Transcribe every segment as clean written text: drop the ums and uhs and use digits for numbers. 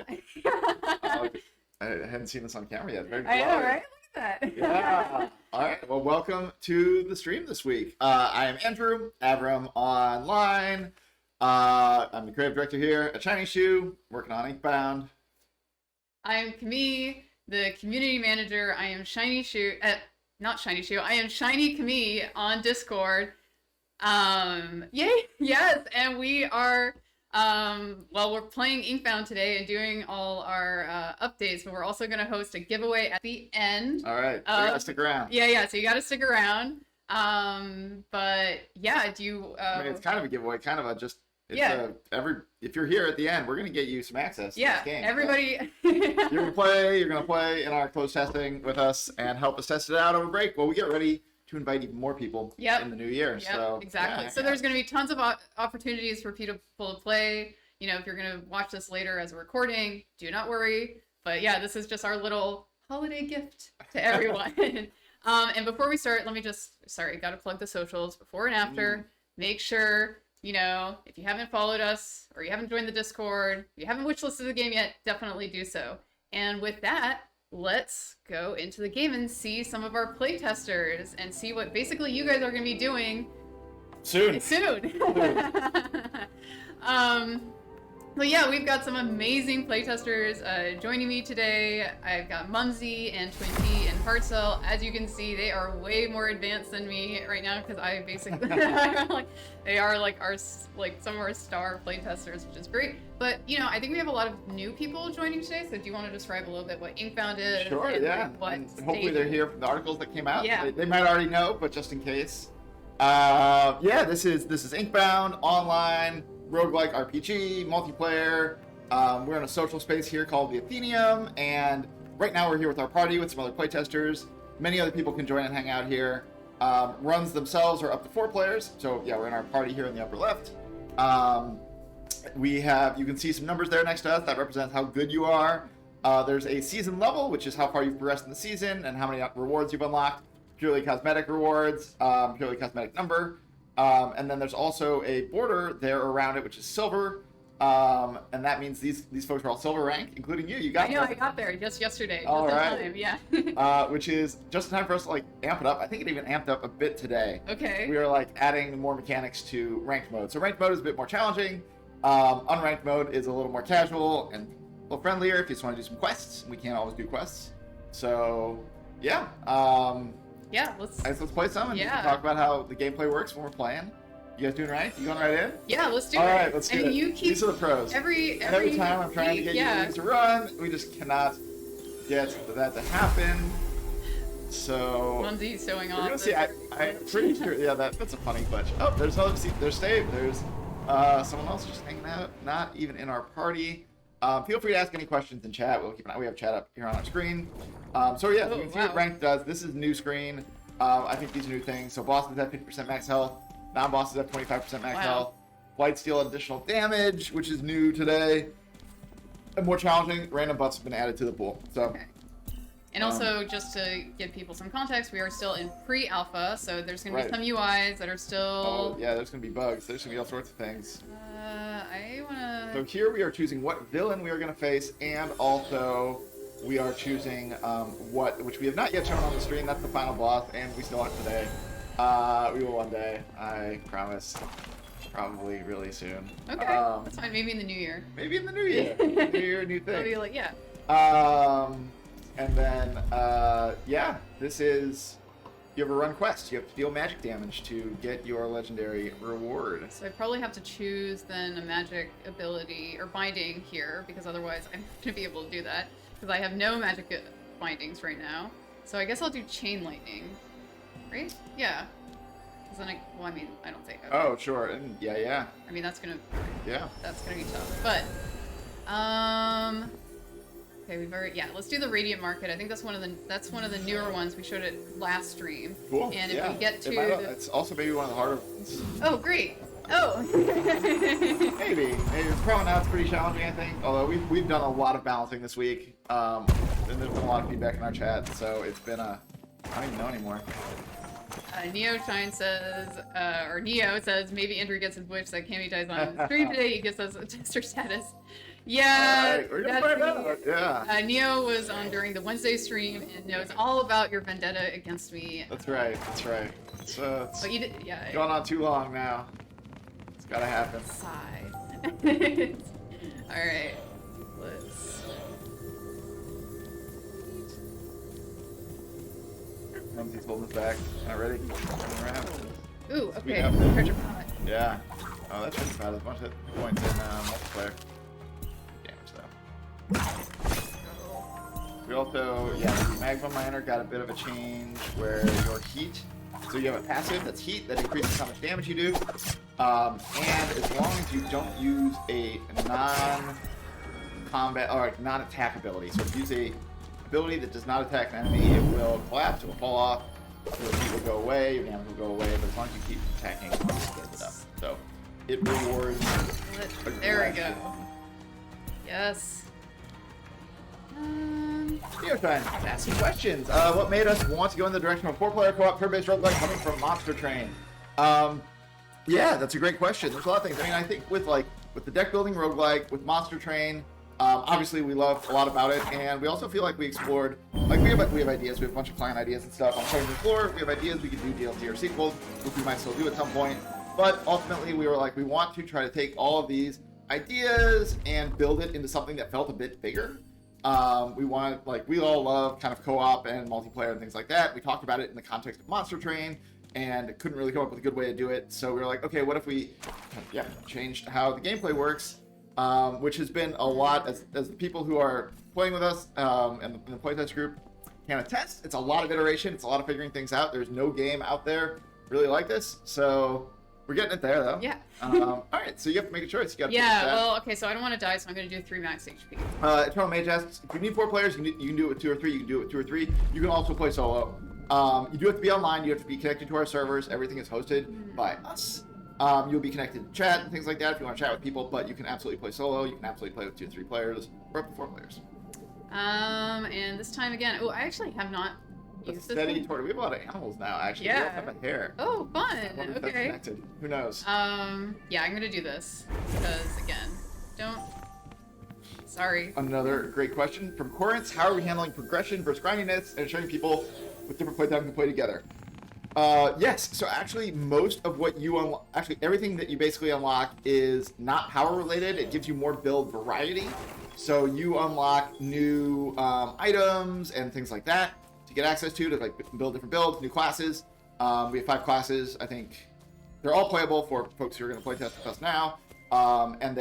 right. I hadn't seen this on camera yet. Very I know, right? Look at that. Yeah. All right. Well, welcome to the stream this week. I am Andrew, Avram Online. I'm the creative director here at Shiny Shoe, working on Inkbound. I am Cami, the community manager. I am Shiny Shoe, not Shiny Shoe. I am Shiny Cami on Discord. Yay, yes, and we are. Well, we're playing Inkbound today and doing all our updates, but we're also going to host a giveaway at the end. All right, so you gotta stick around. Yeah, so you got to stick around. But yeah, do you? I mean, it's kind of a giveaway, kind of a just. It's yeah. If you're here at the end, we're gonna get you some access to this game. Everybody. You're gonna play in our closed testing with us and help us test it out over break. Well, we get ready to invite even more people in the new year. Yep, so exactly. Yeah, so there's going to be tons of opportunities for people to play. You know, if you're going to watch this later as a recording, do not worry. But yeah, this is just our little holiday gift to everyone. And before we start, let me just, got to plug the socials before and after. Make sure, you know, if you haven't followed us or you haven't joined the Discord, if you haven't wishlisted the game yet, definitely do so. And with that, let's go into the game and see some of our playtesters and see what basically you guys are going to be doing soon. But yeah, we've got some amazing playtesters joining me today. I've got Mumsy and Twinty and Heartcell. As you can see, they are way more advanced than me right now because I basically they are like some of our star playtesters, which is great. But you know, I think we have a lot of new people joining today. So do you want to describe a little bit what Inkbound is? Sure, yeah. And hopefully they're here from the articles that came out. Yeah. They might already know, but just in case. This is Inkbound online. Roguelike RPG, multiplayer. We're in a social space here called the Athenaeum, and right now we're here with our party with some other playtesters. Many other people can join and hang out here. Runs themselves are up to 4 players, so yeah, we're in our party here in the upper left. You can see some numbers there next to us that represents how good you are. There's a season level, which is how far you've progressed in the season and how many rewards you've unlocked. Purely cosmetic rewards, purely cosmetic number. And then there's also a border there around it, which is silver, and that means these folks are all silver rank, including you. You got there. I got there just yesterday. All just right. in time, yeah. Which is just in time for us to like amp it up. I think it even amped up a bit today. Okay. We are like adding more mechanics to ranked mode. So ranked mode is a bit more challenging. Unranked mode is a little more casual and a little friendlier if you just want to do some quests. We can't always do quests. So yeah. Let's play some and talk about how the gameplay works when we're playing. You guys doing right? You going right in? Yeah, let's do it. All right, let's do it. These are the pros. Every time I'm trying to get you things to run, we just cannot get that to happen. So Mumsy's showing off. We're gonna see. I'm pretty sure. Yeah, that's a funny glitch. Oh, there's another seat. There's Stave. There's someone else just hanging out. Not even in our party. Feel free to ask any questions in chat. We'll keep an eye. We have chat up here on our screen. You can see what ranked does. This is new screen. I think these are new things. So bosses have 50% max health. Non-bosses have 25% max health. Blight steal additional damage, which is new today. And more challenging, random butts have been added to the pool. So. Okay. And also, just to give people some context, we are still in pre-alpha, so there's going to be some UIs that are still... Oh, yeah, there's going to be bugs. There's going to be all sorts of things. I want to... So here we are choosing what villain we are going to face, and also we are choosing which we have not yet shown on the stream. That's the final boss, and we still aren't today. We will one day, I promise. Probably really soon. Okay, that's fine. Maybe in the new year. Maybe in the new year. New year, new thing. Maybe like, yeah. And then, this is, you have a run quest. You have to deal magic damage to get your legendary reward. So I probably have to choose then a magic ability or binding here, because otherwise I'm not going to be able to do that, because I have no magic bindings right now. So I guess I'll do chain lightning, right? Yeah. Then I don't think. Okay. Oh, sure. And yeah. I mean, that's gonna be tough. But, okay, let's do the Radiant Market. I think that's one of the newer ones. We showed it last stream. Cool. And if we get to it's also maybe one of the harder ones. Oh, great. Oh. maybe it's probably now it's pretty challenging, I think. Although we've done a lot of balancing this week. And there's been a lot of feedback in our chat, so it's been I don't even know anymore. Neo says, maybe Andrew gets his wish that Cami dies on the stream today. He gives us a tester status. Yeah, All right, we're gonna find out. Yeah. Neo was on during the Wednesday stream and knows all about your vendetta against me. That's right. That's right. So it's But you did, yeah. going on too long now. It's gotta happen. Sigh. All right, let's. Rumsy's holding us back. Not ready. Coming around. Ooh, okay. Yeah. Treasure pot. Yeah. Oh, that shouldn't bad. There's a bunch of points in multiplayer. Damage though. We also, yeah, the magma miner got a bit of a change where your heat. So you have a passive that's heat that increases how much damage you do, and as long as you don't use a non-combat or non-attack ability. So if you use a ability that does not attack an enemy, it will collapse. It will fall off. Your heat will go away. Your damage will go away. But as long as you keep attacking, it builds it up. So it rewards. There we go. Yes. Neo time. Ask some questions. What made us want to go in the direction of 4-player co-op turn-based roguelike coming from Monster Train? Yeah, that's a great question. There's a lot of things. I mean, I think with the deck building roguelike, with Monster Train, obviously we love a lot about it, and we also feel like we explored, like we have ideas. We have a bunch of client ideas and stuff on Cutting the Floor. We have ideas. We could do DLC or sequels, which we might still do at some point. But ultimately, we were like, we want to try to take all of these ideas and build it into something that felt a bit bigger. We wanted, like, we all love kind of co-op and multiplayer and things like that. We talked about it in the context of Monster Train and couldn't really come up with a good way to do it. So we were like, okay, what if we, changed how the gameplay works, which has been a lot, as the people who are playing with us and the playtest group can attest. It's a lot of iteration. It's a lot of figuring things out. There's no game out there really like this. So we're getting it there, though. Yeah. All right, so you have to make a choice. You got to well, okay, so I don't want to die, so I'm going to do 3 max HP. Eternal Mage asks, if you need 4 players, you can do it with 2 or 3. You can do it with 2 or 3. You can also play solo. You do have to be online. You have to be connected to our servers. Everything is hosted by us. You'll be connected to chat and things like that if you want to chat with people, but you can absolutely play solo. You can absolutely play with 2 or 3 players, or up to 4 players. And this time again, I actually have not used this Steady one. toward. We have a lot of animals now, actually. Yeah. We all have a hair. Oh, fun. I wonder if that's Okay. connected. Who knows? Yeah, I'm gonna do this because again, don't. Sorry. Another great question from Corinth. How are we handling progression versus grindiness and ensuring people with different playtime can play together? Yes. So actually, most of what you unlock, actually everything that you basically unlock is not power related. It gives you more build variety. So you unlock new items and things like that to get access to like build different builds, new classes. We have 5 classes. I think they're all playable for folks who are going to play test with us now. And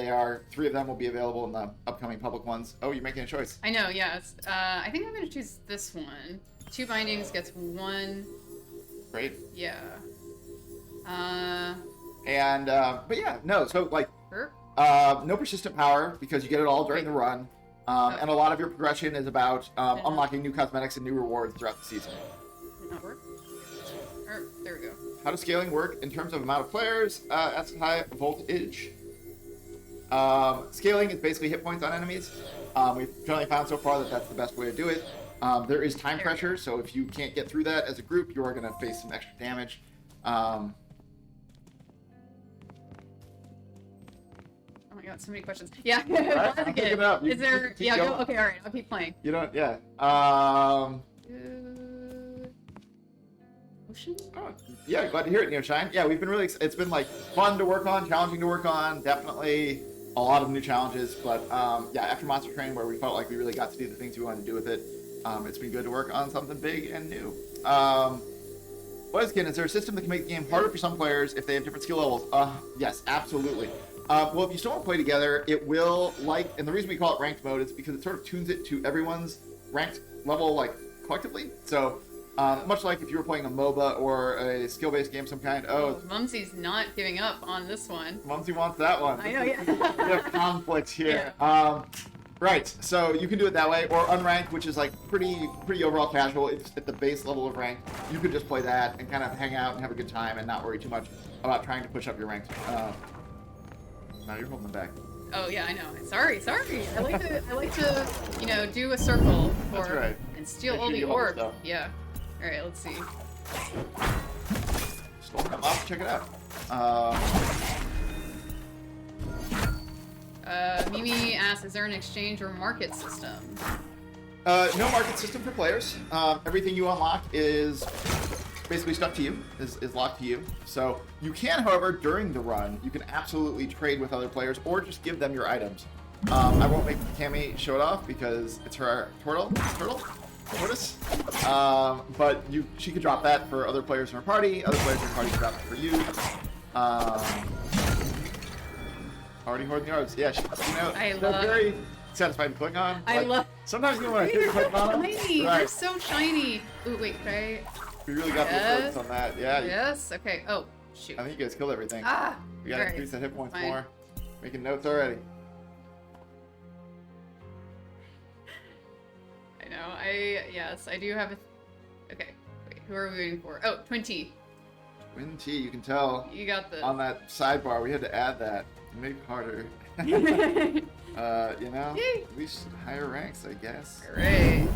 3 of them will be available in the upcoming public ones. Oh, you're making a choice. I know. Yes. I think I'm gonna choose this one. 2 bindings gets 1. Great. Yeah. But yeah, no. So like, Herp? no persistent power because you get it all during the run. And a lot of your progression is about unlocking new cosmetics and new rewards throughout the season. Did not work. There we go. How does scaling work in terms of amount of players? That's high voltage. Scaling is basically hit points on enemies. We've generally found so far that that's the best way to do it. There is time pressure, so if you can't get through that as a group, you are going to face some extra damage. Oh my god, so many questions. Yeah. Right, I'm picking it up. Is there? Keep Yeah. going. Go, okay. All right. I'll keep playing. You don't, yeah. Ocean? Oh, yeah, glad to hear it, Neoshine. Yeah, we've been really, it's been like fun to work on, challenging to work on, definitely a lot of new challenges, but yeah, after Monster Train where we felt like we really got to do the things we wanted to do with it, it's been good to work on something big and new. Buzzkin, is there a system that can make the game harder for some players if they have different skill levels? Yes, absolutely. Well, if you still want to play together, it will, and the reason we call it ranked mode is because it sort of tunes it to everyone's ranked level, like, collectively. So, much like if you were playing a MOBA or a skill-based game of some kind. Oh, Mumsy's not giving up on this one. Mumsy wants that one. I know, yeah. We have conflict here. Yeah. Right, so you can do it that way, or unranked, which is like pretty overall casual. It's at the base level of rank. You could just play that and kind of hang out and have a good time and not worry too much about trying to push up your ranks. Now you're holding them back. Oh yeah, I know. Sorry. I like to, do a circle That's right. and steal Make all sure the you get all the orbs. stuff. Yeah. All right, let's see. Just open them up, check it out. Mimi asks, is there an exchange or market system? No market system for players. Everything you unlock is basically stuck to you, is locked to you. So you can, however, during the run, you can absolutely trade with other players or just give them your items. I won't make Cami show it off because it's her tortoise. But she could drop that for other players in her party. Other players in her party could drop it for you. Already hoarding the orbs. Yeah, they're very satisfying to click on. Sometimes you want to click on them. Shiny. Right. They're so shiny. Ooh, wait, right? We really got the focus on that. Yeah. Yes. Okay. Oh, shoot. I think you guys killed everything. Ah. We gotta increase the hit points more. Making notes already. I know. Yes, I do have a. Okay. Wait, who are we waiting for? Oh, Twin T. Twin T, you can tell. You got this. On that sidebar, we had to add that. Make it harder. Yay. At least higher ranks, I guess. Alright.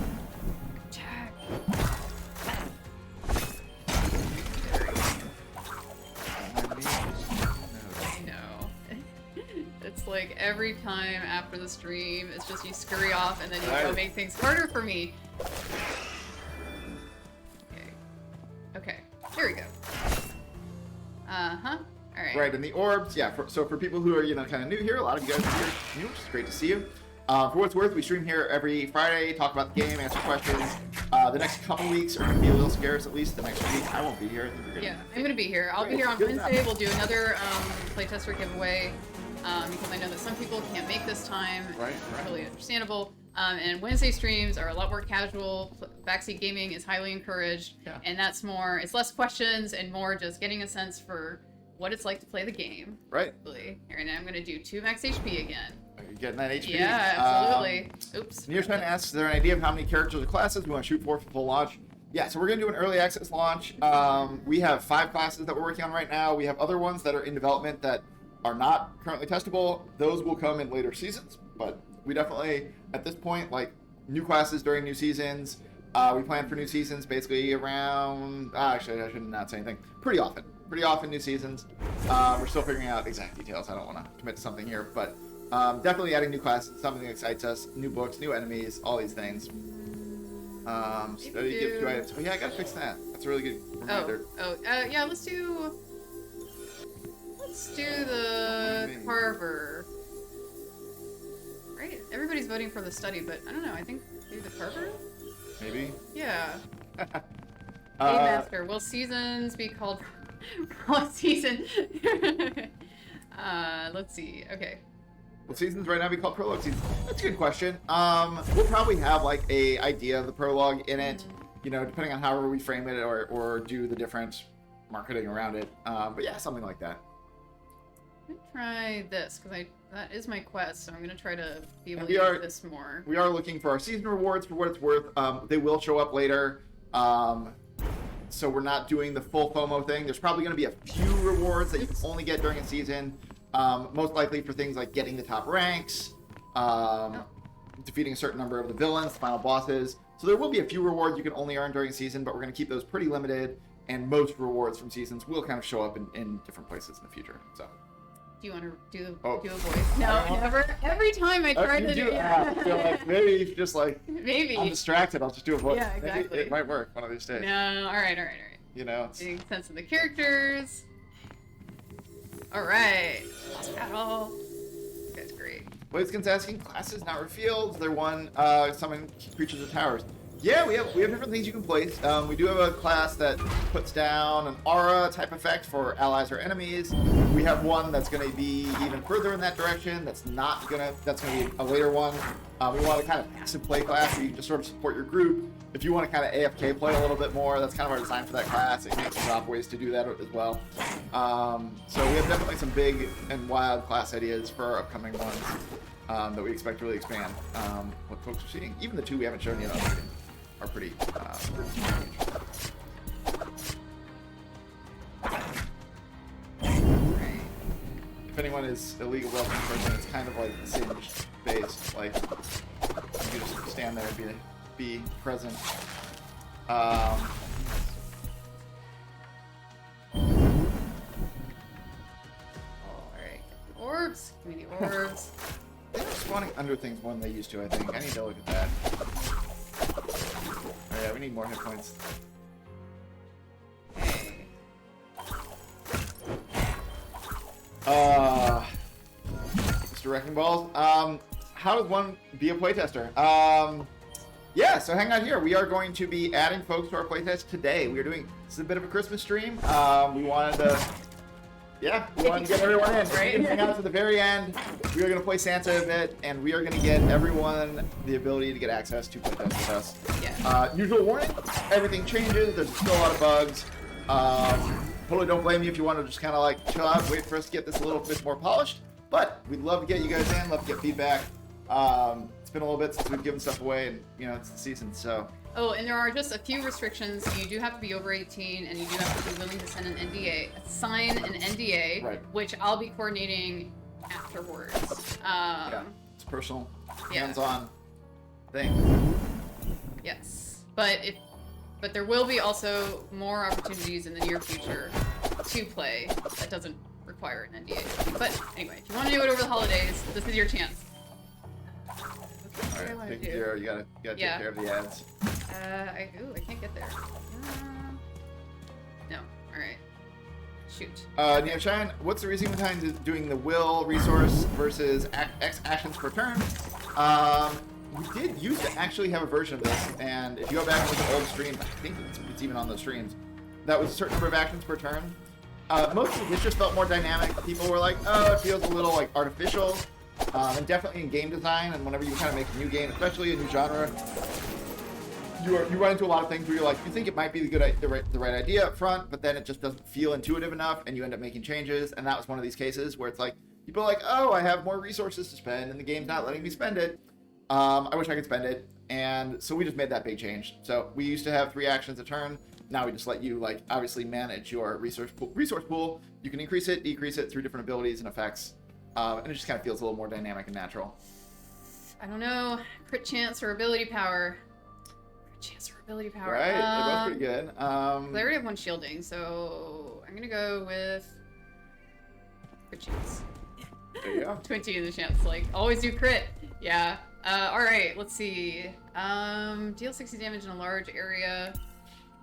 Attack. I know. It's like every time after the stream, it's just you scurry off and then you go make things harder for me. Okay. Here we go. Uh-huh. Alright. Right, and the orbs, yeah, so for people who are, kind of new here, a lot of you guys are here new, which is great to see you. For what it's worth, we stream here every Friday, talk about the game, answer questions. The next couple weeks are going to be a little scarce, at least the next week. I won't be here. Yeah, I'm going to be here. I'll be here on Wednesday. We'll do another playtester giveaway because I know that some people can't make this time. Right. Totally understandable. And Wednesday streams are a lot more casual. Backseat gaming is highly encouraged. Yeah. And that's more, it's less questions and more just getting a sense for what it's like to play the game. Right. Here, and I'm going to do 2 max HP again. Are you getting that HP? Yeah, absolutely. Oops. Nearshine asks, is there an idea of how many characters or classes we want to shoot for full launch? Yeah, so we're going to do an early access launch. We have 5 classes that we're working on right now. We have other ones that are in development that are not currently testable. Those will come in later seasons, but we definitely, at this point, like new classes during new seasons. We plan for new seasons basically around, actually I should not say anything, pretty often new seasons. We're still figuring out exact details. I don't want to commit to something here, but definitely adding new classes, something that excites us, new books, new enemies, all these things. Study gives 2 items. Oh yeah, I gotta fix that. That's a really good reminder. Yeah, let's do the Carver. Right? Everybody's voting for the study, but I don't know, I think maybe the Carver? Maybe? Yeah. Master, will seasons be called what season? Let's see. Okay. Will seasons right now be called prologue seasons? That's a good question. We'll probably have like a idea of the prologue in it, depending on however we frame it or do the different marketing around it. But yeah, something like that. I'm gonna try this because that is my quest, so I'm gonna try to be able to use this more. We are looking for our season rewards for what it's worth. They will show up later. So we're not doing the full FOMO thing. There's probably going to be a few rewards that you can only get during a season. Most likely for things like getting the top ranks, defeating a certain number of the villains, the final bosses. So there will be a few rewards you can only earn during a season, but we're going to keep those pretty limited. And most rewards from seasons will kind of show up in different places in the future. So. Do you want to do a voice? No, never. Every time I try to do it. I feel like maybe just like maybe I'm distracted. I'll just do a voice. Yeah, exactly. Maybe it might work one of these days. No, all right. Getting sense of the characters. All right, lost battle. That's great. Blazekin's asking, classes not revealed. They're one summon creatures of towers. Yeah, we have different things you can place. We do have a class that puts down an aura type effect for allies or enemies. We have one that's going to be even further in that direction. That's going to be a later one. We want a kind of passive play class where you just sort of support your group. If you want to kind of AFK play a little bit more, that's kind of our design for that class. It makes drop ways to do that as well. So we have definitely some big and wild class ideas for our upcoming ones that we expect to really expand what folks are seeing. Even the 2 we haven't shown yet are pretty If anyone is a League of Legends person, it's kind of like Singed based. Like you just stand there and be present. Alright. Orbs. Give me the orbs. spawning under things more than they used to, I think. I need to look at that. Oh yeah, we need more hit points. Mr. Wrecking Balls. How does one be a playtester? Yeah, so hang on here. We are going to be adding folks to our playtest today. We are doing, this is a bit of a Christmas stream. We wanted to, we wanted to get everyone in. Right? Hang out to the very end. We are going to play Santa a bit, and we are going to get everyone the ability to get access to playtest with us. Yeah. Usual warning, everything changes. There's still a lot of bugs. Totally don't blame you if you want to just kind of like chill out, wait for us to get this a little bit more polished. But we'd love to get you guys in, love to get feedback. It's been a little bit since we've given stuff away, and you know it's the season, so. Oh, and there are just a few restrictions. You do have to be over 18, and you do have to be willing to send an NDA, sign an NDA, right. Which I'll be coordinating afterwards. Yeah, it's a personal, hands-on thing. Yes, but there will be also more opportunities in the near future to play that doesn't require an NDA. But anyway, if you want to do it over the holidays, this is your chance. Alright, take care. You gotta take care of the ads. I can't get there. No. Alright. Shoot. Neoshine, what's the reason behind doing the will resource versus X actions per turn? We did used to actually have a version of this, and if you go back and look at old streams, I think it's even on those streams, that was a certain number of actions per turn. Mostly this just felt more dynamic. People were like, oh, it feels a little like artificial. And definitely in game design, and whenever you kind of make a new game, especially a new genre, you run into a lot of things where you're like, you think it might be the right idea up front, but then it just doesn't feel intuitive enough, and you end up making changes. And that was one of these cases where it's like, people are like, oh, I have more resources to spend, and the game's not letting me spend it. I wish I could spend it. And so we just made that big change. So we used to have 3 actions a turn. Now we just let you, like, obviously manage your resource pool. You can increase it, decrease it through different abilities and effects. And it just kind of feels a little more dynamic and natural. I don't know. Crit chance or ability power. Crit chance or ability power. Right, they're both pretty good. They already have 1 shielding, so I'm going to go with crit chance. There you go. 20 in the chance. Like, always do crit. Yeah. Alright, let's see. Deal 60 damage in a large area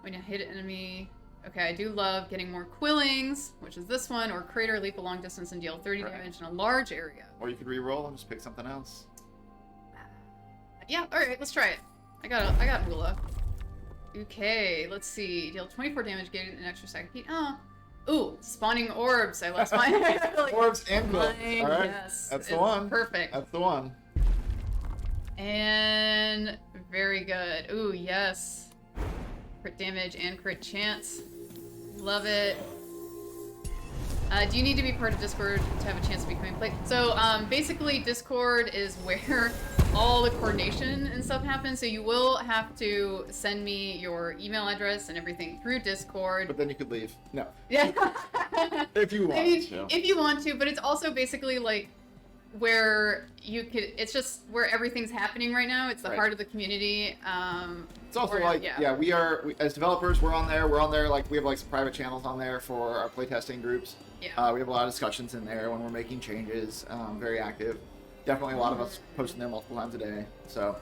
when you hit an enemy. Okay, I do love getting more Quillings, which is this one, or Crater, leap a long distance and deal 30 damage in a large area. Or you could re-roll and just pick something else. Yeah, alright, let's try it. I got Mula. Okay, let's see. Deal 24 damage, gain an extra second heat. Oh. Ooh, spawning orbs. I lost mine. Like, orbs and Quills. Alright, yes, that's the one. Perfect. That's the one. And very good. Ooh, yes. Crit damage and crit chance. Love it. Do you need to be part of Discord to have a chance of becoming play? So basically Discord is where all the coordination and stuff happens. So you will have to send me your email address and everything through Discord. But then you could leave. No. Yeah. If you want to. If you want to, but it's also basically like where you could, it's just where everyth's happening right now. It's the heart of the community. It's also we as developers, we're on there, like we have like some private channels on there for our playtesting groups. Yeah. We have a lot of discussions in there when we're making changes, very active. Definitely a lot of us posting there multiple times a day. So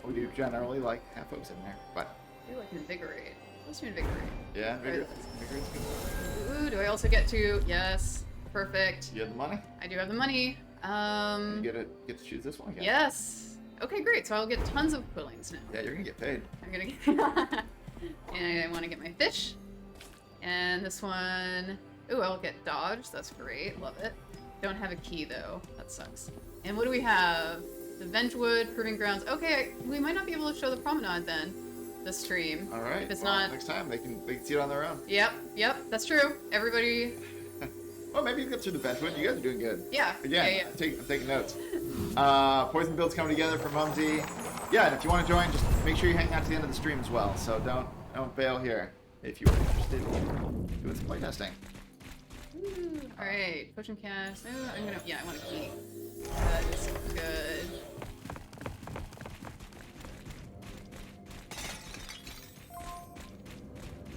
we do generally like have folks in there, but. I do like Invigorate. Let's do Invigorate. Yeah, Invigorate's good. Ooh, do I also get to, yes, perfect. You have the money? I do have the money. You get to choose this one again. Yes. Okay, great. So I'll get tons of Quillings now. Yeah, you're gonna get paid. I'm gonna get. And I want to get my fish. And this one. Ooh, I'll get dodge. That's great. Love it. Don't have a key though. That sucks. And what do we have? The Ventwood Proving Grounds. Okay, we might not be able to show the promenade then. This stream. All right. If it's not next time they can see it on their own. Yep. That's true. Everybody. Well, maybe you get through the Ventwood. You guys are doing good. Yeah. Again, I'm taking notes. Poison builds coming together from Mumsy. Yeah, and if you want to join, just make sure you hang out to the end of the stream as well. So don't bail here if you are interested in doing some playtesting. All right, potion cast. Oh, I want a key. That is good.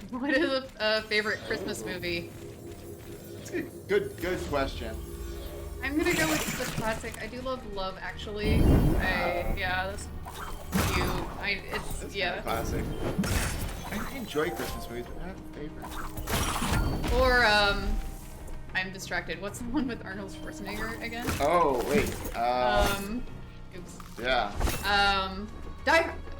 What is a favorite Christmas movie? Good question. I'm gonna go with the classic. I do love Actually. Yeah, that's cute. It's yeah. classic. I enjoy Christmas movies, but not favorite. Or I'm distracted. What's the one with Arnold Schwarzenegger again? Oh wait. Oops. Yeah.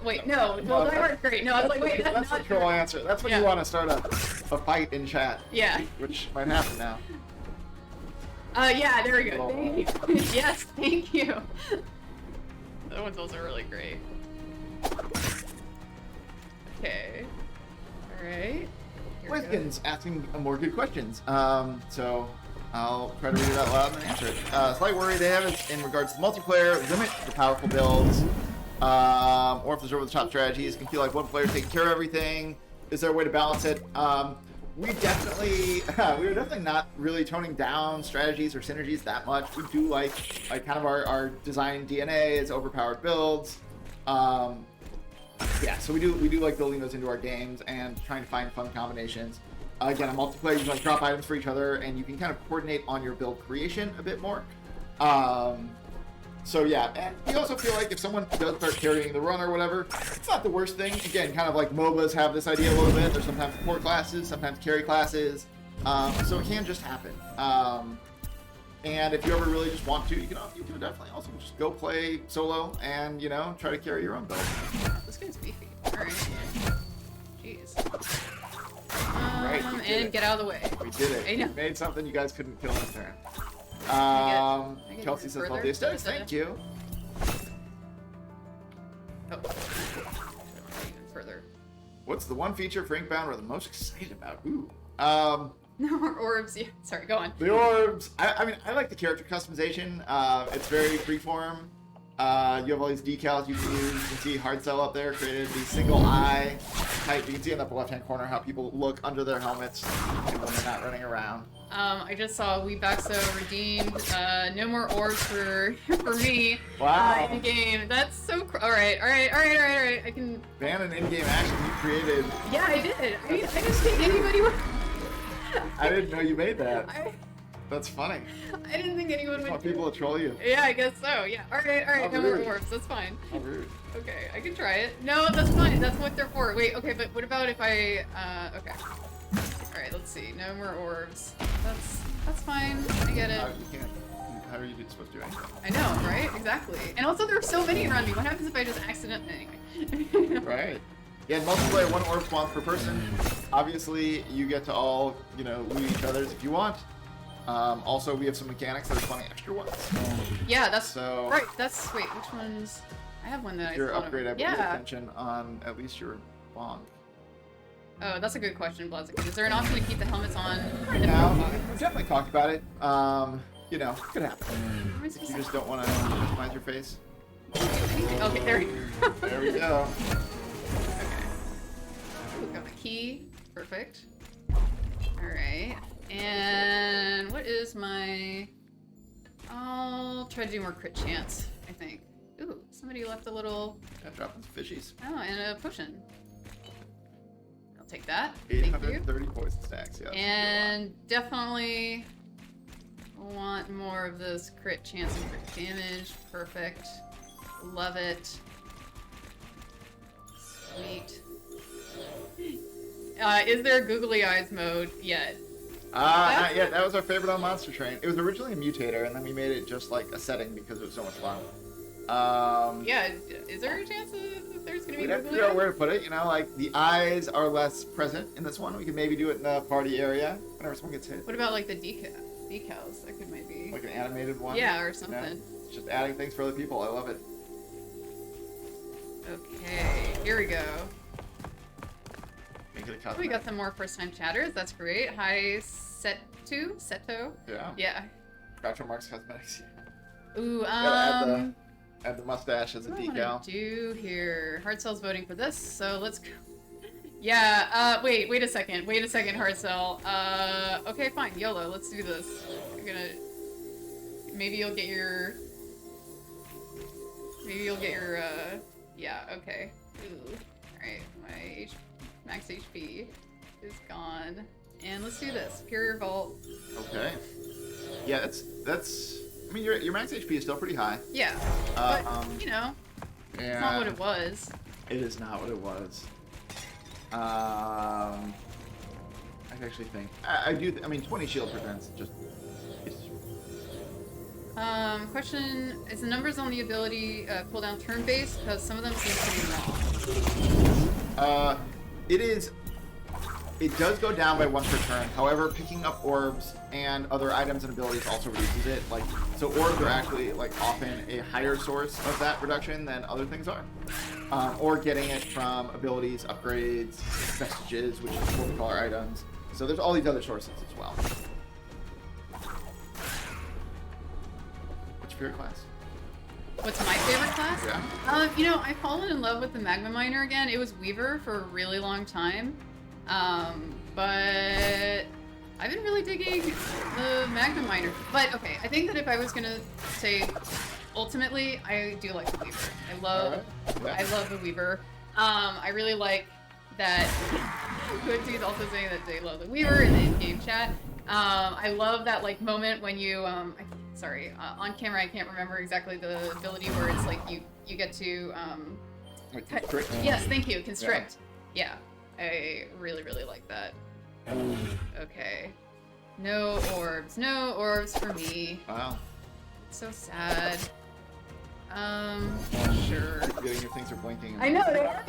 Wait, no. Well, Die Hard's great. No, I was like, wait, that's not the troll answer. That's when Yeah. you want to start a fight in chat. Yeah. Which might happen now. Yeah, there we go. Oh. Thank you. Yes, thank you. That one's also really great. Okay. Alright. Winston's asking more good questions. So I'll try to read it out loud and answer it. Slight worry they have is in regards to multiplayer, limit the powerful builds, or if there's over-the-top strategies, can feel like one player's taking care of everything. Is there a way to balance it? We were definitely not really toning down strategies or synergies that much. We do like kind of our design DNA is overpowered builds. Yeah, so we do like building those into our games and trying to find fun combinations. Again, a multiplayer, you can like drop items for each other, and you can kind of coordinate on your build creation a bit more. So yeah, and we also feel like if someone does start carrying the run or whatever, it's not the worst thing. Again, kind of like MOBAs have this idea a little bit. There's sometimes support classes, sometimes carry classes, so it can just happen. And if you ever really just want to, you can definitely also just go play solo and, try to carry your own build. This guy's beefy. Alright. Jeez. Right, and get out of the way. We did it. I know. We made something you guys couldn't kill in a turn. I get Kelsey says, further? well, the aesthetics, thank you. Oh. Even further. What's the one feature for Inkbound we're the most excited about? Ooh. No more orbs. Yeah. Sorry, go on. The orbs. I mean, I like the character customization. It's very freeform. You have all these decals you can use. You can see hard sell up there created the single eye type. You can see in the upper left-hand corner how people look under their helmets when they're not running around. I just saw Weebaxo redeemed. No more orbs for me. Wow. In game. That's so. All right. I can. Ban an in-game action you created. Yeah, I did. I didn't think anybody would. I didn't know you made that. That's funny. I didn't think anyone Just would. want people to troll you. Yeah, I guess so. Yeah. All right. How No more rude. orbs. That's fine. How rude. Okay, I can try it. No, that's fine. That's what they're for. Wait. Okay, but what about if I? Okay. All right. Let's see. No more orbs. That's fine. I get it. How are you supposed to do anything? I know, right? Exactly. And also, there are so many around me. What happens if I just accidentally? Anyway. Right. Yeah, in multiplayer, one orb spawns per person. Obviously, you get to all, loot each other's if you want. Also, we have some mechanics that are funny extra ones. Yeah, that's So- right. That's wait, which ones? I have one that I Your thought of. upgrade, I believe, Yeah. attention on at least your bonk. Oh, that's a good question, Blaziken. Is there an option to keep the helmets on? Right now, we've definitely talked about it. Could happen. Where's If you just don't want to customize your face. Okay, there we go. There we go. Okay. Ooh, got my key. Perfect. Alright. And what is my... I'll try to do more crit chance, I think. Ooh, somebody left a little... Yeah, dropping some fishies. Oh, and a potion. I'll take that. Thank you. 830 poison stacks, yeah. And definitely want more of this crit chance and crit damage. Perfect. Love it. Sweet. Is there a googly eyes mode yet? Not yet. That was our favorite on Monster Train. It was originally a mutator, and then we made it just like a setting because it was so much fun. Yeah, is there a chance that there's gonna be We'd have to googly figure out eyes? where to put it. Like the eyes are less present in this one. We could maybe do it in the party area whenever someone gets hit. What about like the decals? That could maybe... Like an animated one. Yeah, or something. It's just adding things for other people. I love it. Okay, here we go. Make it a Oh, custom. we got some more first-time chatters. That's great. Hi, Seto. Yeah. Yeah. Groucho Marx Cosmetics. Ooh, Gotta add the mustache as a what do I decal. wanna do here? Hard Cell's voting for this, so let's go. Yeah, wait a second, Hard Cell. Okay, fine, YOLO, let's do this. I'm gonna... Maybe you'll get your... Yeah, okay. Ooh. Alright, my max HP is gone. And let's do this. Superior Vault. Okay. Yeah, that's I mean, your max HP is still pretty high. Yeah, but you know, it's not what it was. It is not what it was. I actually think I do. I mean, 20 shield prevents just. Question: is the numbers on the ability cooldown turn-based? Because some of them seem pretty long. It is. It does go down by 1 per turn. However, picking up orbs and other items and abilities also reduces it. Like, so orbs are actually like often a higher source of that reduction than other things are. Or getting it from abilities, upgrades, vestiges, which is what we call our items. So there's all these other sources as well. What's your favorite class? What's my favorite class? Yeah. You know, I've fallen in love with the Magma Miner again. It was Weaver for a really long time. But I've been really digging the Magma Miner. But okay, I think that if I was gonna say ultimately, I do like the Weaver. I love the Weaver. I really like that. Good dude's also saying that they love the Weaver in the in-game chat. I love that like moment when you on camera I can't remember exactly the ability where it's like you get to Like constrict? Yes, thank you, constrict. Yeah, I really like that. Okay, no orbs for me. Wow. So sad. Sure. Getting your things are blinking. I know, they are.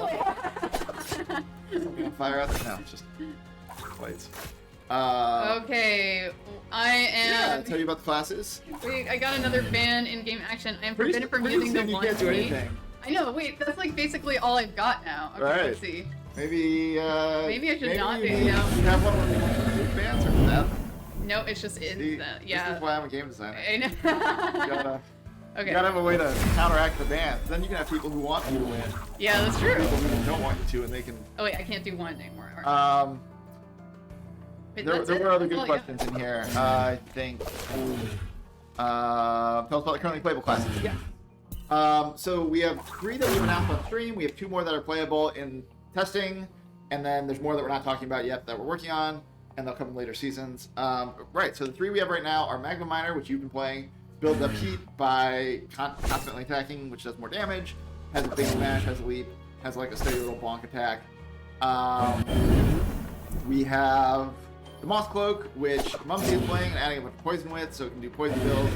Something on fire out there? No, it's just lights. Okay, I am. Yeah, I'll tell you about the classes. Wait, I got another ban in game action. I am Pretty forbidden from pretty using the soon you one can't do key. anything. I know. Wait, that's like basically all I've got now. Okay, Right. let's see. Maybe I should not you do need- that. You have one of the bands or that. No, it's just in See, the yeah. This is why I'm a game designer. I know. You Okay. gotta have a way to counteract the bans. Then you can have people who want you to win. Yeah, that's true. People who don't want you to, and they can. Oh wait, I can't do one anymore. All right. Wait, There that's were it? other That's good all I got? questions in here. I think. Tell us about the currently playable classes. Yeah. So we have 3 that we've announced on stream. We have 2 more that are playable in testing, and then there's more that we're not talking about yet that we're working on, and they'll come in later seasons. Right. So the 3 we have right now are Magma Miner, which you've been playing. Builds up heat by constantly attacking, which does more damage. Has a big smash, has a leap, has like a steady little bonk attack. We have the Moss Cloak, which Mumsy is playing and adding a bunch of poison with, so it can do poison builds.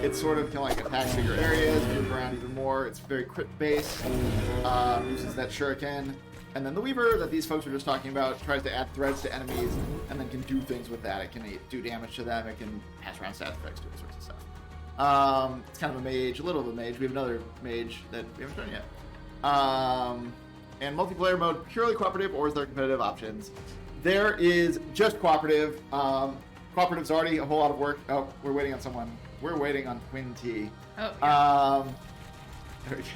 It sort of can like attack bigger areas, move around even more. It's very crit based. Uses that shuriken. And then the Weaver that these folks were just talking about tries to add threads to enemies and then can do things with that. It can do damage to them. It can pass around stat effects, do all sorts of stuff. It's kind of a mage, a little of a mage. We have another mage that we haven't done yet. And multiplayer mode, purely cooperative, or is there competitive options? There is just cooperative. Cooperative's already a whole lot of work. Oh, we're waiting on someone. We're waiting on Quinn T. Oh. Yeah. There we go.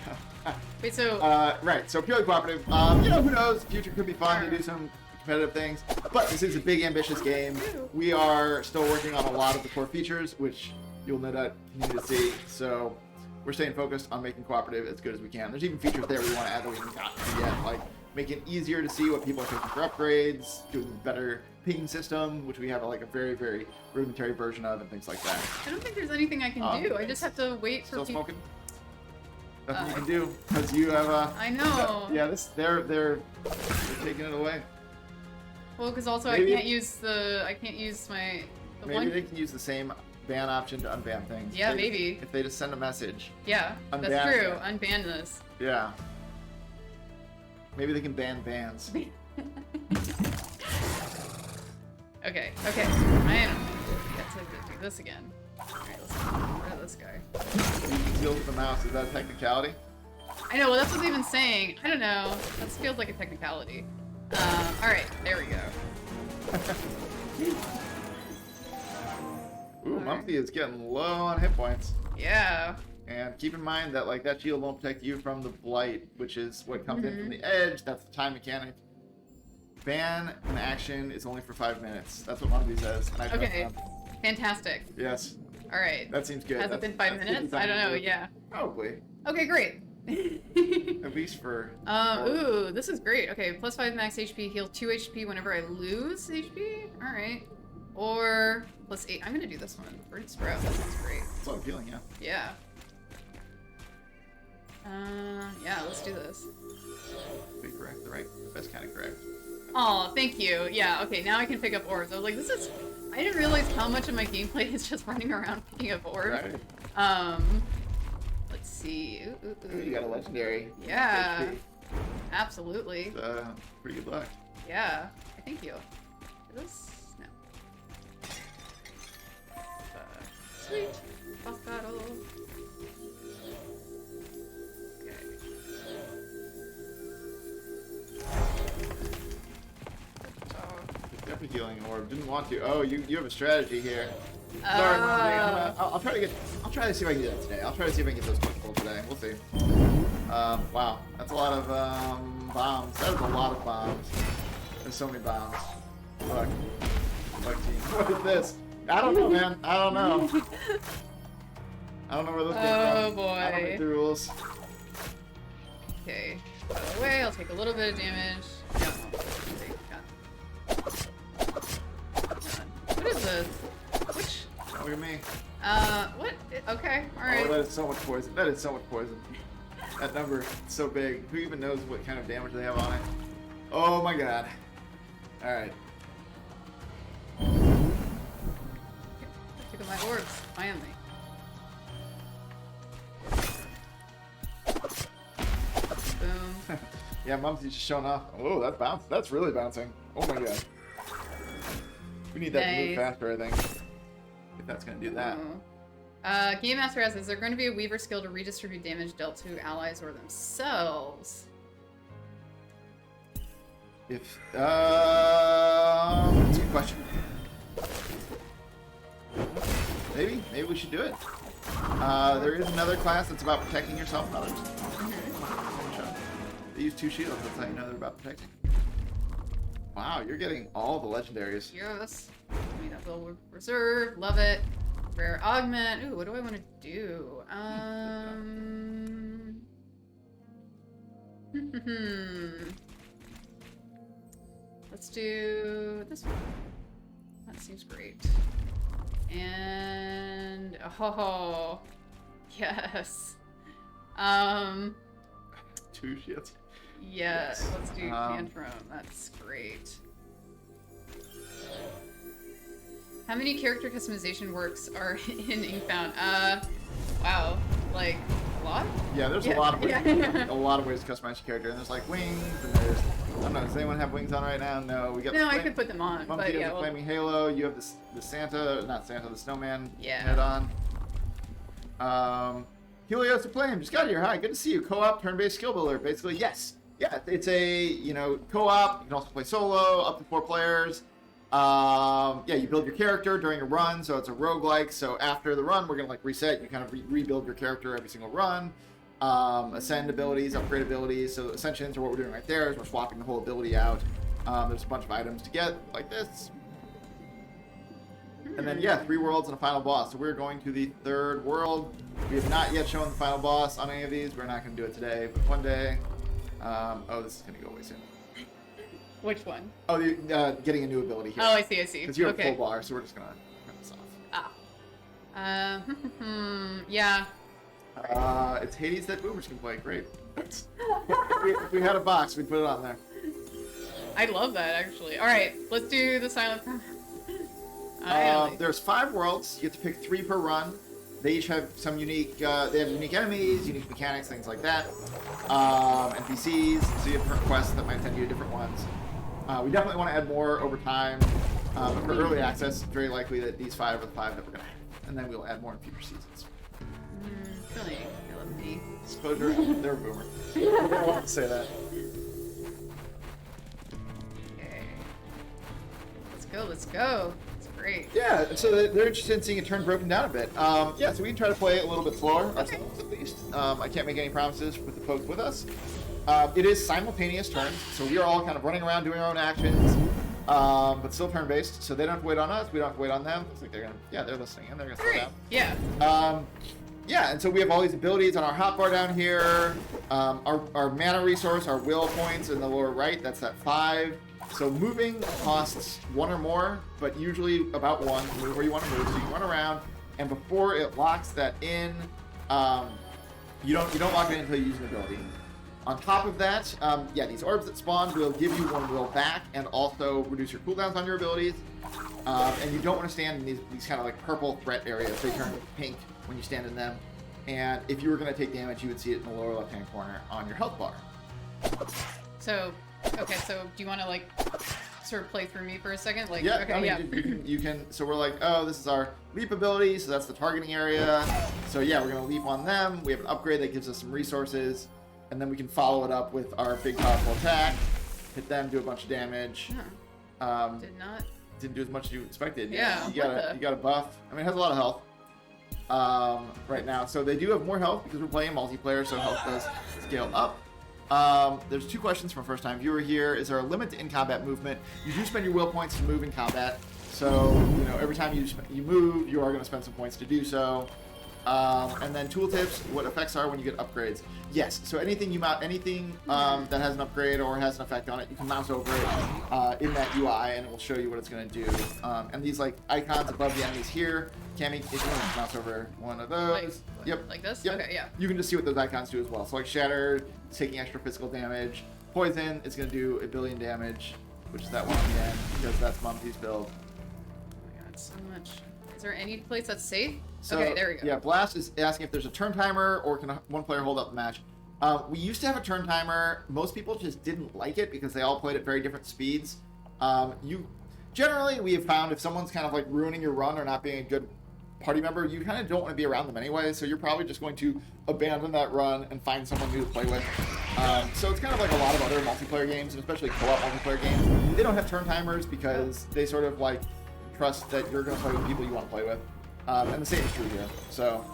Wait, so. Right, so purely cooperative. Who knows? The future could be fun to do some competitive things. But this is a big, ambitious game. We are still working on a lot of the core features, which you'll no doubt continue to see. So we're staying focused on making cooperative as good as we can. There's even features there we want to add that we haven't gotten yet, like making it easier to see what people are taking for upgrades, doing a better ping system, which we have like a very, very rudimentary version of, and things like that. I don't think there's anything I can do. I just have to wait for Still people. smoking? Nothing you can do because you have a. I know. Yeah, they're taking it away. Well, because also Maybe- I can't use my Maybe one. they can use the same ban option to unban things. Yeah, If they- maybe. If they just send a message. Yeah, Unban that's true. it. Unban this. Yeah. Maybe they can ban bans. Okay. I am. Get to do this again. Alright, let's get rid of this guy. You can deal with the mouse. Is that a technicality? I know. Well, that's what they've been saying. I don't know. That feels like a technicality. All right. There we go. Ooh, Mumpty is getting low on hit points. Yeah. And keep in mind that like that shield won't protect you from the blight, which is what comes in from the edge. That's the time mechanic. Ban an action is only for 5 minutes. That's what Mumpty says. And I trust Okay. them. Fantastic. Yes, All right. that seems good. Has it been 5 that's minutes? good I don't know. design. Yeah. Probably. Okay. Great. At least for. Ooh, this is great. Okay, plus 5 max HP, heal 2 HP whenever I lose HP. All right. Or +8. I'm gonna do this one. Birdie Sprout. That sounds great. That's what I'm feeling, yeah. Yeah. Yeah, let's do this. Be correct, the best kind of correct. Oh, thank you. Yeah, okay, now I can pick up orbs. I was like, this is... I didn't realize how much of my gameplay is just running around picking up orbs. Right. Let's see. Ooh. You got a legendary. Yeah. Absolutely. Pretty good luck. Yeah. Thank you. Is this? No. Sweet. Boss battle. Okay. Definitely healing orb. Didn't want to. Oh, you have a strategy here. Sorry, Monday. I'll try to see if I can do that today. I'll try to see if I can get those collectibles today. We'll see. Wow, that's a lot of bombs. That is a lot of bombs. There's so many bombs. Look, team. What is this? I don't know, man. I don't know. I don't know where those came from. Oh boy. I don't make the rules. Okay. By the way, I'll take a little bit of damage. No. What is this? Which? Look at me. What? Okay, alright. Oh, that is so much poison. That is so much poison. That number is so big. Who even knows what kind of damage they have on it? Oh my god. Alright. Took my orbs, finally. Boom. Yeah, Mumsy's just showing off. Oh, that's bounce. That's really bouncing. Oh my god. We need that to move faster, I think. If that's gonna do that. Game Master asks, is there going to be a Weaver skill to redistribute damage dealt to allies or themselves? If that's a good question. Maybe we should do it. There is another class that's about protecting yourself and others. They use 2 shields. That's how you know they're about protecting. Wow, you're getting all the legendaries. Yes. Give me that little reserve. Love it. Rare augment. Ooh, what do I want to do? Let's do this one. That seems great. And oh, yes. 2 shields. Yes. Let's do Tantrum. That's great. How many character customization works are in Inkbound? Wow, like a lot? Yeah, there's a lot of ways. A lot of ways to customize your character, and there's like wings, and there's I don't know. Does anyone have wings on right now? No, we got. No, I could put them on, but yeah. Well, flaming halo. You have the Santa, not Santa, the snowman head on. Helios to Flame, just got here. Hi, good to see you. Co-op turn-based skill builder. Basically, yes. Yeah, it's a co-op. You can also play solo, up to 4 players. Yeah, you build your character during a run, so it's a roguelike. So after the run, we're gonna like reset. You kind of rebuild your character every single run. Ascend abilities, upgrade abilities. So ascensions are what we're doing right there. Is we're swapping the whole ability out. There's a bunch of items to get like this. And then, yeah, 3 worlds and a final boss. So we're going to the 3rd world. We have not yet shown the final boss on any of these. We're not going to do it today, but one day. Oh, this is going to go way soon. Which one? Oh, getting a new ability here. Oh, I see. Because you have full bar, so we're just going to turn this off. Yeah. It's Hades that boomers can play. Great. If we had a box, we'd put it on there. I love that, actually. All right, let's do the silent program. There's 5 worlds. You have to pick 3 per run. They each have some unique. They have unique enemies, unique mechanics, things like that. NPCs. So you have different quests that might send you to different ones. We definitely want to add more over time. But for early access, it's very likely that these 5 are the 5 that we're gonna have, and then we'll add more in future seasons. Really, I love me. Disclosure, they're a boomer. I don't want to say that. Okay. Let's go. Great. Yeah, so they're interested in seeing it turn broken down a bit. Yeah, so we can try to play it a little bit slower, ourselves at least. I can't make any promises with the folks with us. It is simultaneous turns, so we are all kind of running around doing our own actions, but still turn-based, so they don't have to wait on us, we don't have to wait on them. Looks like they're gonna, yeah, they're listening, and they're gonna slow down. Yeah. Yeah, and so we have all these abilities on our hotbar down here. Our mana resource, our will points in the lower right, that's that 5. So moving costs 1 or more, but usually about 1 to move where you want to move. So you can run around, and before it locks that in, you don't lock it in until you use an ability. On top of that, yeah, these orbs that spawn will give you 1 will back and also reduce your cooldowns on your abilities. And you don't want to stand in these kind of like purple threat areas. They turn pink when you stand in them. And if you were going to take damage, you would see it in the lower left-hand corner on your health bar. So, okay, so do you want to like sort of play through me for a second? Like, Yeah, okay, I mean, yeah. you can. So we're like, oh, this is our leap ability, so that's the targeting area. So yeah, we're gonna leap on them. We have an upgrade that gives us some resources, and then we can follow it up with our big powerful attack. Hit them, do a bunch of damage. Huh. Didn't do as much as you expected. Yeah. You got a buff. I mean, it has a lot of health. Right now, so they do have more health because we're playing multiplayer, so health does scale up. There's 2 questions from a first-time viewer here. Is there a limit to in-combat movement? You do spend your will points to move in combat, so every time you move, you are going to spend some points to do so. And then tooltips, what effects are when you get upgrades. Yes, so anything that has an upgrade or has an effect on it, you can mouse over it in that UI, and it will show you what it's going to do. And these like icons above the enemies here, Cami, if you want to mouse over one of those. Like this? Yep. Okay, yeah. You can just see what those icons do as well. So like Shatter, it's taking extra physical damage. Poison, it's going to do 1 billion damage, which is that one at the end, because that's Mumsy's build. Oh my god, so much. Is there any place that's safe? So, okay, there we go. Yeah, Blast is asking if there's a turn timer or can one player hold up the match. We used to have a turn timer. Most people just didn't like it because they all played at very different speeds. Generally, we have found if someone's kind of like ruining your run or not being a good party member, you kind of don't want to be around them anyway, so you're probably just going to abandon that run and find someone new to play with. So it's kind of like a lot of other multiplayer games, and especially co-op multiplayer games. They don't have turn timers because they sort of like trust that you're going to play with people you want to play with. And the same is true here. So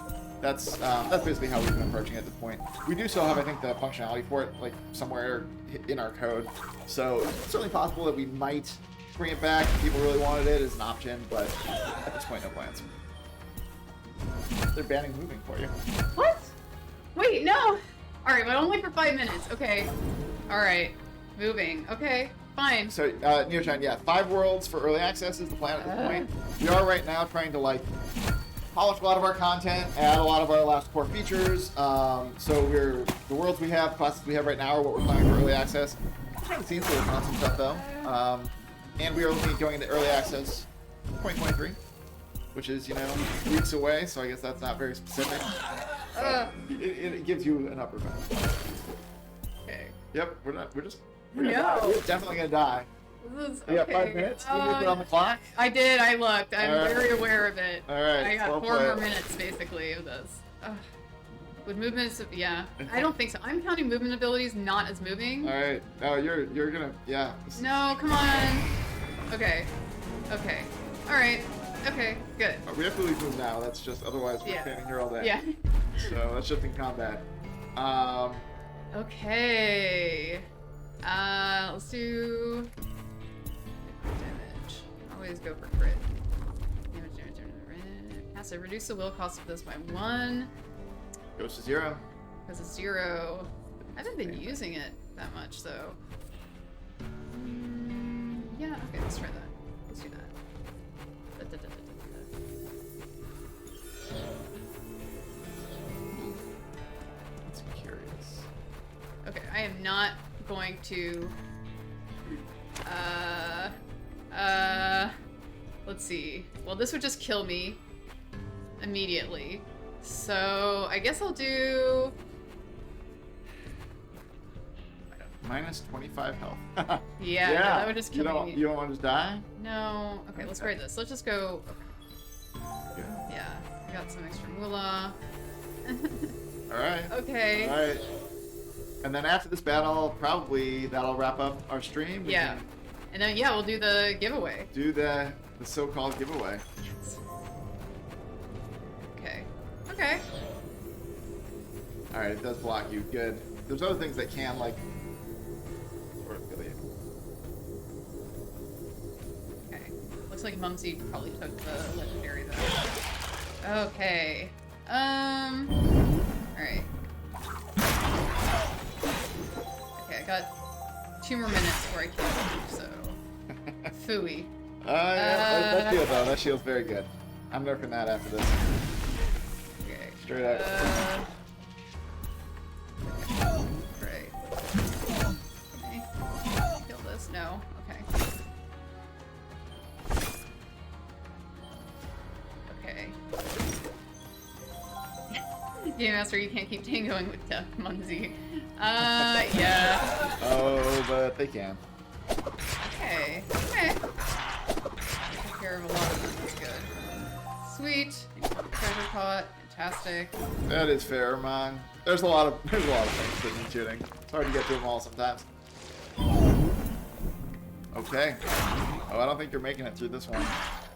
that's basically how we've been approaching it at this point. We do still have, I think, the functionality for it, like somewhere in our code. So it's certainly possible that we might bring it back if people really wanted it as an option, but at this point, no plans. They're banning moving for you. What? Wait, no! Alright, but only for 5 minutes. Okay. Alright. Moving. Okay. Fine. So, Neoshine, yeah, 5 worlds for early access is the plan at this point. We are right now trying to, like, polish a lot of our content, add a lot of our last core features. So the worlds we have, classes we have right now are what we're planning for early access. Behind the scenes, we're working on some stuff, though. And we are looking at going into early access 2023, which is, weeks away, so I guess that's not very specific. It gives you an upper bound. Okay. Yep, we're No. We're definitely gonna die. This is, We got 5 minutes. You put it on the clock. I did. I looked. I'm All right. very aware of it. All right. I got well 4 played. more minutes, basically, of this. Ugh. With movements, yeah. I don't think so. I'm counting movement abilities not as moving. All right. No, you're gonna, yeah. No, come on. Okay. Okay. All right. Okay. Good. We have to leave move now. That's just, otherwise we're standing here all day. Yeah. So that's just in combat. Okay. Let's do damage. Always go for crit. Passive. Reduce the will cost of this by 1. Goes to 0. Because it's 0. I haven't been using it that much, though. Yeah, okay, let's try that. Let's do that. That's curious. Okay, I am not going to... let's see. Well, this would just kill me immediately. So, I guess I'll do... Minus 25 health. Yeah, no, that would just kill me. You don't want to just die? No. Okay, let's grade this. Let's just go... Okay. Good. Yeah, I got some extra moolah. Alright. Okay. Alright. And then after this battle, probably that'll wrap up our stream. We Yeah. can And then, yeah, we'll do the giveaway. do the so-called giveaway. Okay. Okay. Alright, it does block you. Good. There's other things that can, like, sort of kill you. Okay. Looks like Mumsy probably took the legendary, though. Okay. Alright. Okay, I got 2 more minutes before I can move, so... Phooey. Yeah, that shield though. That shield's very good. I'm nerfing that after this. Okay. Straight up. Great. Okay. Kill this. No. Okay. Okay. Game Master, you can't keep tangoing with Munzie. Yeah. Oh, but they can. Okay. Okay. Take care of a lot of them. That's good. Sweet. Treasure pot. Fantastic. That is fair, man. There's a lot of things sitting and shooting. It's hard to get to them all sometimes. Okay. Oh, I don't think you're making it through this one.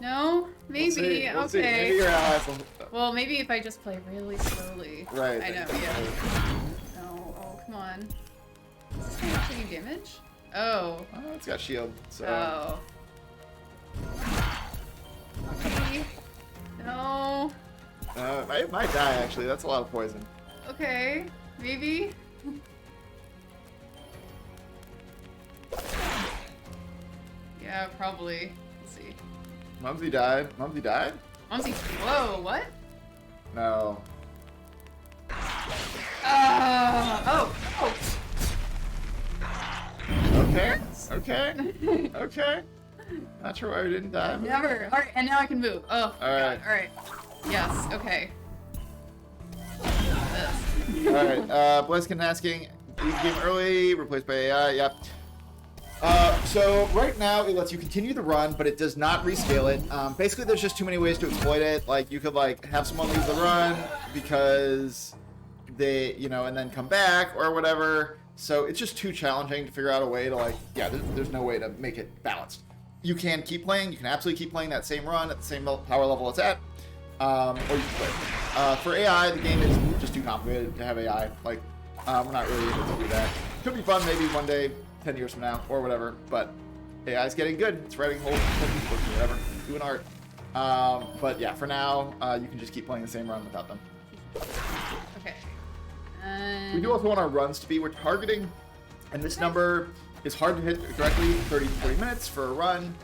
No? Maybe. We'll see. Okay. Maybe your allies will... Well, maybe if I just play really slowly. Right. I know, yeah. No, oh, come on. Is this thing not taking damage? Oh. Oh, it's got shield, so... Oh. Okay. No. It might die, actually. That's a lot of poison. Okay. Maybe. Yeah, probably. Let's see. Mumsy died. Mumsy died? Mumsy. Whoa, what? No. Oh. Okay. Okay. Okay. Not sure why we didn't die. but- Never. Alright, and now I can move. Oh, Alright. Alright. Yes, okay. This. Alright, Bleskin asking, leave the game early, replaced by AI, yep. So right now it lets you continue the run, but it does not rescale it. Basically there's just too many ways to exploit it. Like you could like have someone leave the run because they, you know, and then come back or whatever. So it's just too challenging to figure out a way to like, yeah, there's no way to make it balanced. You can keep playing, you can absolutely keep playing that same run at the same power level it's at. Or you can quit. For AI, the game is just too complicated to have AI. Like, we're not really able to do that. Could be fun maybe one day, 10 years from now, or whatever, but AI is getting good. It's writing whole books or whatever, doing art. But yeah, for now, you can just keep playing the same run without them. Okay. We do also want our runs to be, we're targeting, and this number is hard to hit directly, 30 to 40 minutes for a run.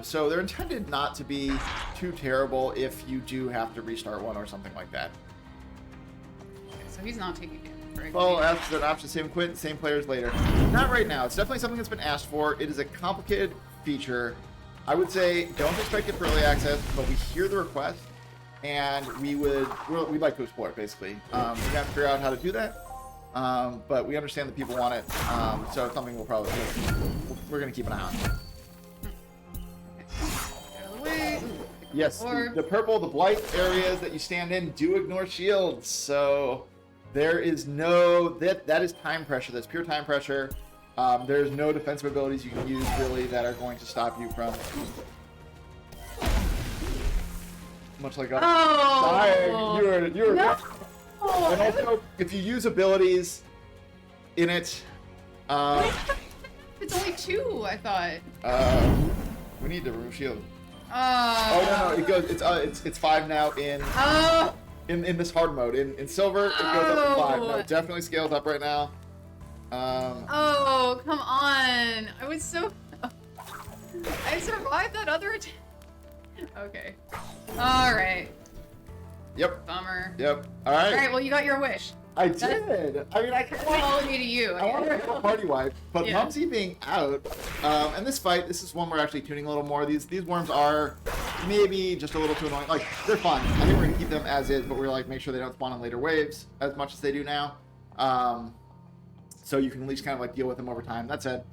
So they're intended not to be too terrible if you do have to restart one or something like that. Okay, so he's not taking it. Right? Well, that's an option, same quit, same players later. Not right now. It's definitely something that's been asked for. It is a complicated feature. I would say don't expect it for early access, but we hear the request, and we'd like to explore it, basically. We have to figure out how to do that, but we understand that people want it, so it's something we'll probably do. We're going to keep an eye on. Out of the way. Yes, the purple, the blight areas that you stand in do ignore shields, so there is no, that is time pressure, that's pure time pressure. There's no defensive abilities you can use really that are going to stop you from, much like dying. You were No. And also, if you use abilities in it, It's only 2, I thought. we need to remove shield. Oh. No, it goes, it's 5 now in... In this hard mode. In silver, it goes up to 5. No, it definitely scales up right now. Oh, come on. I survived that other attack. Okay. Alright. Yep. Bummer. Yep. Alright. Alright, well, you got your wish. I did. I mean, I can Quality to you. I want to make a party wipe, but Yeah. Mumsy being out, and this fight, this is one we're actually tuning a little more. These worms are maybe just a little too annoying. Like, they're fun. I think we're going to keep them as is, but we're like, make sure they don't spawn in later waves as much as they do now. So you can at least kind of like deal with them over time. That said,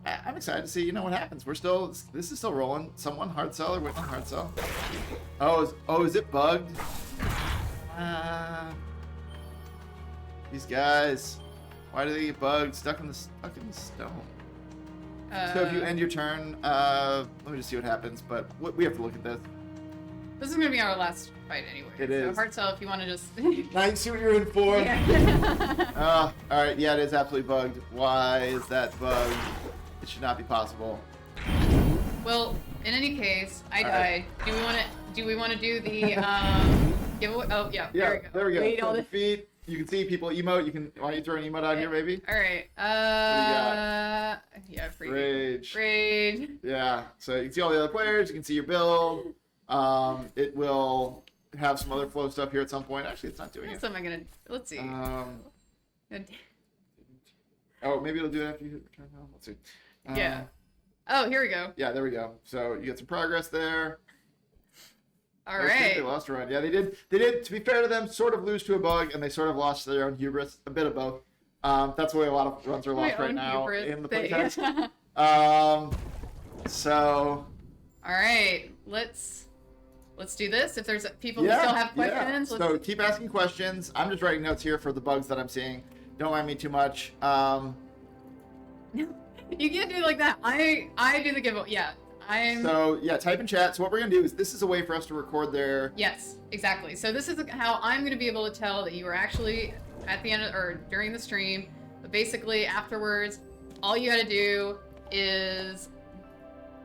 I'm excited to see, you know, what happens. This is still rolling. Someone hard sell or waiting on hard sell. Is it bugged? These guys, why do they get bugged? Stuck in the stone. So if you end your turn, let me just see what happens. But we have to look at this. This is gonna be our last fight anyway. It so is. Hard sell if you want to just. Now you see what you're in for. Yeah. All right. Yeah, it is absolutely bugged. Why is that bugged? It should not be possible. Well, in any case, I All died. right. Do we want to do the giveaway? Oh yeah. Yeah. There we go. Wait, So all the... defeat You can see people emote. Why don't you throw an emote out here, maybe? All right. Yeah, Rage. Rage. Yeah. So you can see all the other players. You can see your build. It will have some other flow stuff here at some point. Actually, it's not doing it. So am I gonna? Let's see. Oh, maybe it'll do it after you return home. Let's see. Yeah. Oh, here we go. Yeah, there we go. So you get some progress there. All right. They lost a run. Yeah, they did. They did. To be fair to them, sort of lose to a bug, and they sort of lost their own hubris. A bit of both. That's the way a lot of runs are lost right now in the playtest. So. All right, let's do this. If there's people who still have questions, so keep asking questions. I'm just writing notes here for the bugs that I'm seeing. Don't mind me too much. No, you can't do it like that. I do the giveaway. Yeah. So yeah, type in chat. So what we're gonna do is this is a way for us to record their. Yes, exactly. So this is how I'm gonna be able to tell that you were actually at the end or during the stream. But basically afterwards, all you gotta do is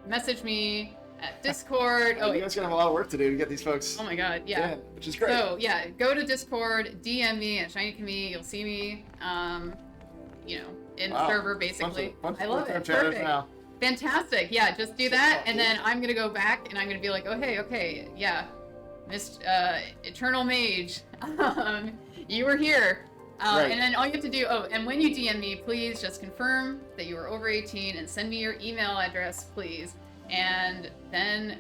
message me at Discord. You guys gonna have a lot of work to do to get these folks. Oh my god, yeah. Which is great. So yeah, go to Discord, DM me at Shiny Cami. You'll see me. In the server basically. I love it. Perfect. Now. Fantastic. Yeah, just do that, and then I'm gonna go back and I'm gonna be like, oh hey, okay, yeah, Eternal Mage, you were here. Right. And then all you have to do, and when you DM me, please just confirm that you are over 18 and send me your email address, please. And then,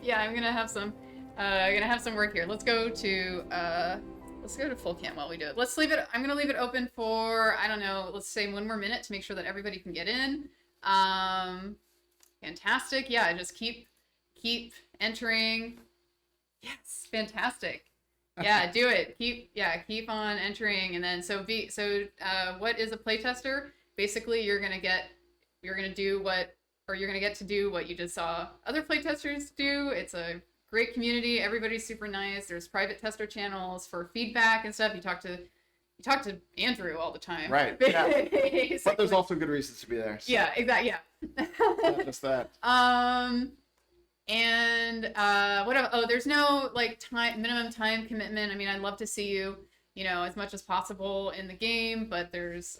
I'm gonna have some work here. Let's go to full cam while we do it. Let's leave it. I'm gonna leave it open for, I don't know, let's say 1 more minute to make sure that everybody can get in. Fantastic. Yeah, just keep entering. Yes, fantastic. Yeah, do it. Keep on entering, and then what is a playtester? Basically, you're gonna get to do what you just saw other playtesters do. It's a great community. Everybody's super nice. There's private tester channels for feedback and stuff. You talk to Andrew all the time. Right. Yeah. But there's also good reasons to be there. So. Yeah, exactly. Yeah. Not just that. There's no minimum time commitment. I mean, I'd love to see you, as much as possible in the game, but there's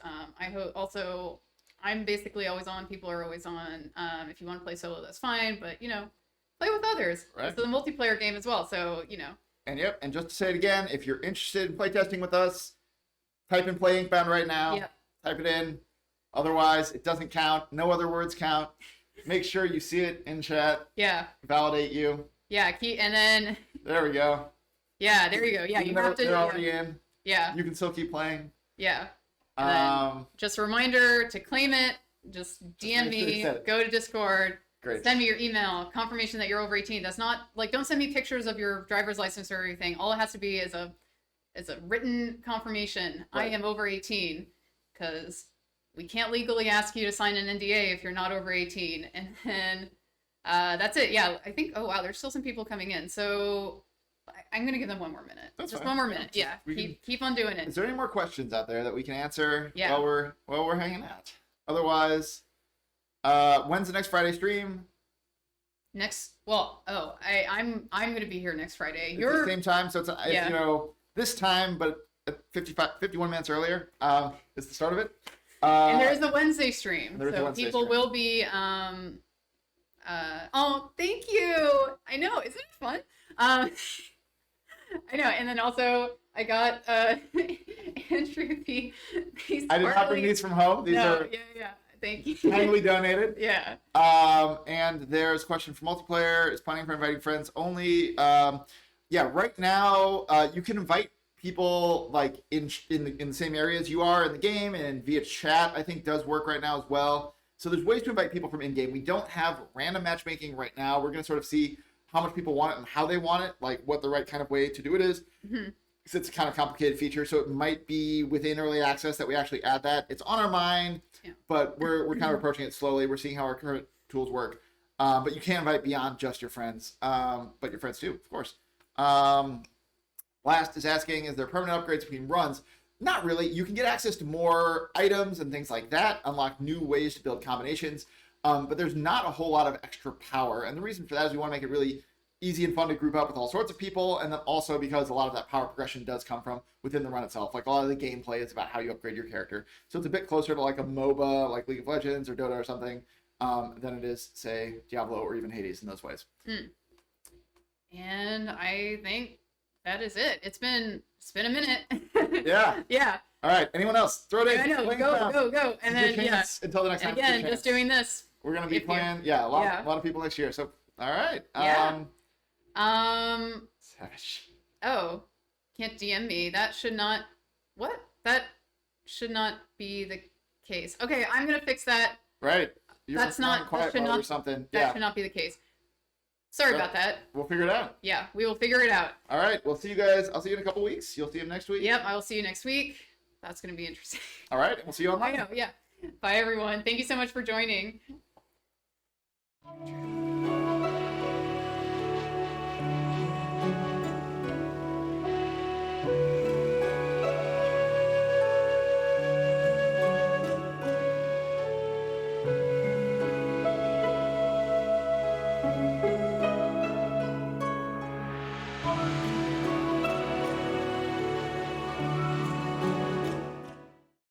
I'm basically always on. People are always on. If you want to play solo, that's fine, but play with others. Right. It's a multiplayer game as well, so And just to say it again, if you're interested in playtesting with us, type in play Inkbound right now. Yep. Type it in. Otherwise, it doesn't count. No other words count. Make sure you see it in chat. Yeah. Validate you. Yeah. And then. There we go. Yeah. There you go. Yeah. You have to. They're already in. Yeah. You can still keep playing. Yeah. And then just a reminder to claim it. Just DM me. Go to Discord. Great. Send me your email, confirmation that you're over 18. That's not don't send me pictures of your driver's license or anything. All it has to be is a written confirmation. Right. I am over 18, because we can't legally ask you to sign an NDA if you're not over 18. And then that's it. Yeah, I think. Oh wow, there's still some people coming in. So I'm gonna give them 1 more minute. That's just fine. 1 more minute. Yeah, keep on doing it. Is there any more questions out there that we can answer? Yeah. While we're hanging out? Otherwise. When's the next Friday stream? I'm going to be here next Friday. It's the same time, so it's this time, but 51 minutes earlier. Is the start of it. And there's the Wednesday stream, so people will be. Oh, thank you. I know, isn't it fun? I know, and then also I got Andrew these. I did not bring these from home. These are. Yeah. Thank you. Kindly donated. Yeah. And there's a question for multiplayer. Is planning for inviting friends only? Right now you can invite people like in the same areas you are in the game, and via chat I think does work right now as well. So there's ways to invite people from in-game. We don't have random matchmaking right now. We're going to sort of see how much people want it and how they want it, like what the right kind of way to do it is. Mm-hmm. Because it's a kind of complicated feature, so it might be within early access that we actually add that. It's on our mind, but we're kind of approaching it slowly. We're seeing how our current tools work. But you can invite beyond just your friends, but your friends too, of course. Last is asking, is there permanent upgrades between runs? Not really. You can get access to more items and things like that, unlock new ways to build combinations, but there's not a whole lot of extra power. And the reason for that is we want to make it really easy and fun to group up with all sorts of people, and then also because a lot of that power progression does come from within the run itself. Like a lot of the gameplay is about how you upgrade your character, so it's a bit closer to like a MOBA, like League of Legends or Dota or something, than it is, say, Diablo or even Hades in those ways. And I think that is it. It's been a minute. Yeah. Yeah. All right. Anyone else? Throw it in. I know. Go. And then Until the next and time. again, just doing this. We're gonna be playing. Yeah, a lot of people next year. So all right. Yeah. Savage. Oh, can't DM me. That should not. What? That should not be the case. Okay, I'm gonna fix that. Right. That's not. Quiet That should mode not. or something. That should not be the case. Sorry about that. We'll figure it out. Yeah, we will figure it out. All right. We'll see you guys. I'll see you in a couple weeks. You'll see him next week. Yep, I will see you next week. That's going to be interesting. All right. We'll see you online. I know, yeah. Bye, everyone. Thank you so much for joining.